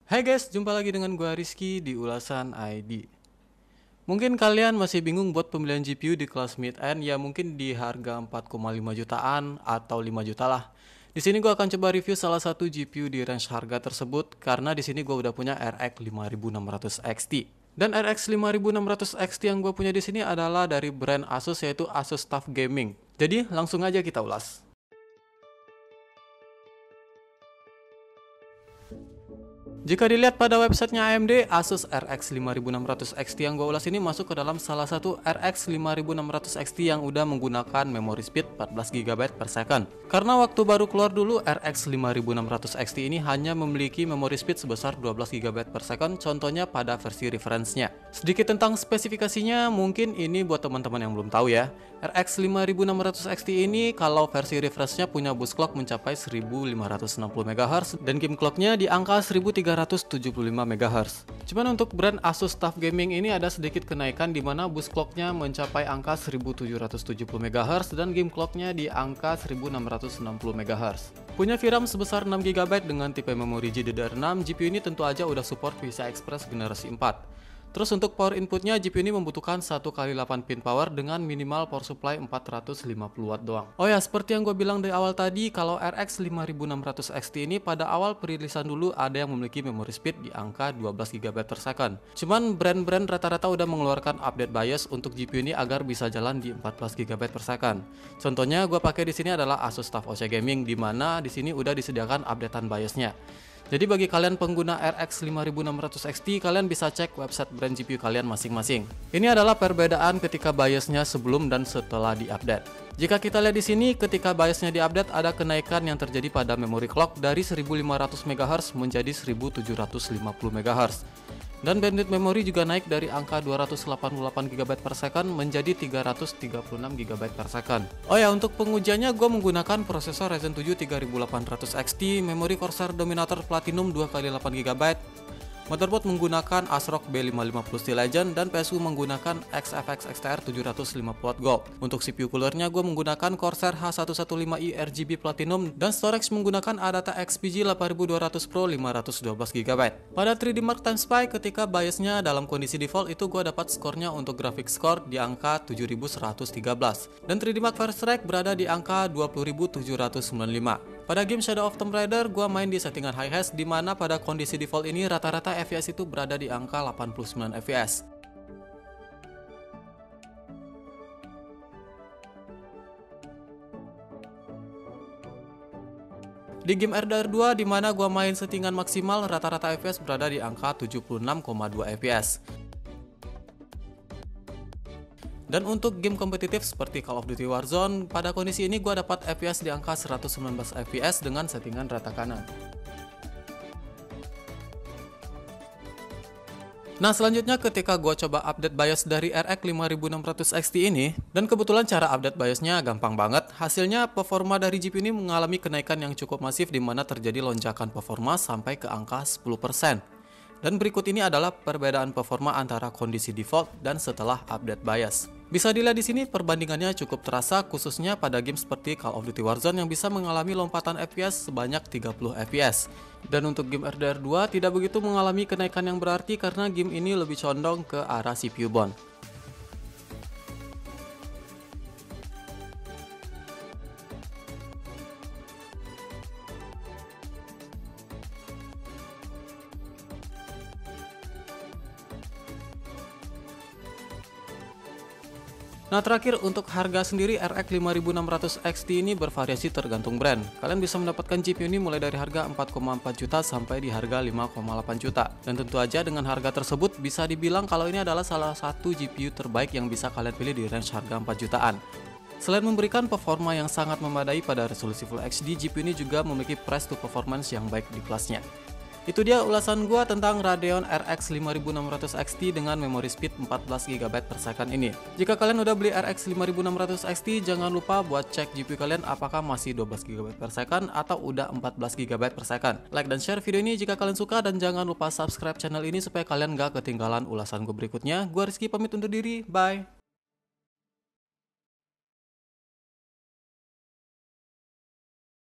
Hai guys, jumpa lagi dengan gua Rizky di Ulasan ID. Mungkin kalian masih bingung buat pembelian GPU di kelas mid-end, ya mungkin di harga 4,5 jutaan atau 5 juta lah. Di sini gua akan coba review salah satu GPU di range harga tersebut karena di sini gua udah punya RX 5600 XT. Dan RX 5600 XT yang gua punya di sini adalah dari brand Asus, yaitu Asus TUF Gaming. Jadi langsung aja kita ulas. Jika dilihat pada websitenya AMD, Asus RX 5600 XT yang gue ulas ini masuk ke dalam salah satu RX 5600 XT yang udah menggunakan memory speed 14 GB per second. Karena waktu baru keluar dulu, RX 5600 XT ini hanya memiliki memory speed sebesar 12 GB per second, contohnya pada versi reference-nya. Sedikit tentang spesifikasinya, mungkin ini buat teman-teman yang belum tahu ya. RX 5600 XT ini kalau versi reference-nya punya boost clock mencapai 1560 MHz dan game clock-nya di angka 1375 MHz. Cuman untuk brand Asus TUF Gaming ini ada sedikit kenaikan di mana boost clock-nya mencapai angka 1770 MHz dan game clock-nya di angka 1660 MHz. Punya VRAM sebesar 6 GB dengan tipe memori GDDR6, GPU ini tentu aja udah support PCI Express generasi 4. Terus untuk power inputnya, GPU ini membutuhkan 1x8 pin power dengan minimal power supply 450 watt doang. Oh ya, seperti yang gue bilang dari awal tadi, kalau RX 5600 XT ini pada awal perilisan dulu ada yang memiliki memory speed di angka 12 GB per second. Cuman brand-brand rata-rata udah mengeluarkan update BIOS untuk GPU ini agar bisa jalan di 14 GB per second. Contohnya gue pakai di sini adalah Asus TUF OC Gaming, di mana di sini udah disediakan updatean BIOS-nya. Jadi bagi kalian pengguna RX 5600 XT, kalian bisa cek website brand GPU kalian masing-masing. Ini adalah perbedaan ketika BIOS-nya sebelum dan setelah diupdate. Jika kita lihat di sini, ketika BIOS-nya diupdate ada kenaikan yang terjadi pada memory clock dari 1500 MHz menjadi 1750 MHz. Dan bandwidth memori juga naik dari angka 288 GB per second menjadi 336 GB per second. Oh ya, untuk pengujiannya gue menggunakan prosesor Ryzen 7 3800 XT, memori Corsair Dominator Platinum 2x8 GB, motherboard menggunakan ASRock B550 Steel Legend, dan PSU menggunakan XFX XTR 750W Gold. Untuk CPU coolernya gue menggunakan Corsair H115i RGB Platinum, dan storage menggunakan ADATA XPG 8200 Pro 512GB. Pada 3D Mark Time Spy, ketika BIOS-nya dalam kondisi default itu gue dapat skornya untuk graphic score di angka 7113, dan 3D Mark Fire Strike berada di angka 20795. Pada game Shadow of Tomb Raider, gua main di settingan high hash, di mana pada kondisi default ini rata-rata FPS itu berada di angka 89 FPS. Di game RDR 2, di mana gua main settingan maksimal, rata-rata FPS berada di angka 76,2 FPS. Dan untuk game kompetitif seperti Call of Duty Warzone, pada kondisi ini gue dapat FPS di angka 119 FPS dengan settingan rata kanan. Nah, selanjutnya ketika gue coba update BIOS dari RX 5600 XT ini, dan kebetulan cara update BIOS-nya gampang banget, hasilnya performa dari GPU ini mengalami kenaikan yang cukup masif di mana terjadi lonjakan performa sampai ke angka 10%. Dan berikut ini adalah perbedaan performa antara kondisi default dan setelah update BIOS. Bisa dilihat di sini perbandingannya cukup terasa, khususnya pada game seperti Call of Duty Warzone yang bisa mengalami lompatan FPS sebanyak 30 FPS. Dan untuk game RDR 2 tidak begitu mengalami kenaikan yang berarti karena game ini lebih condong ke arah CPU bond. Nah, terakhir untuk harga sendiri, RX 5600 XT ini bervariasi tergantung brand. Kalian bisa mendapatkan GPU ini mulai dari harga 4,4 juta sampai di harga 5,8 juta. Dan tentu aja dengan harga tersebut bisa dibilang kalau ini adalah salah satu GPU terbaik yang bisa kalian pilih di range harga 4 jutaan. Selain memberikan performa yang sangat memadai pada resolusi Full HD, GPU ini juga memiliki price to performance yang baik di kelasnya. Itu dia ulasan gua tentang Radeon RX 5600 XT dengan memory speed 14 GB per second ini. Jika kalian udah beli RX 5600 XT, jangan lupa buat cek GPU kalian apakah masih 12 GB per second atau udah 14 GB per second. Like dan share video ini jika kalian suka, dan jangan lupa subscribe channel ini supaya kalian gak ketinggalan ulasan gua berikutnya. Gua Rizky pamit undur diri, bye!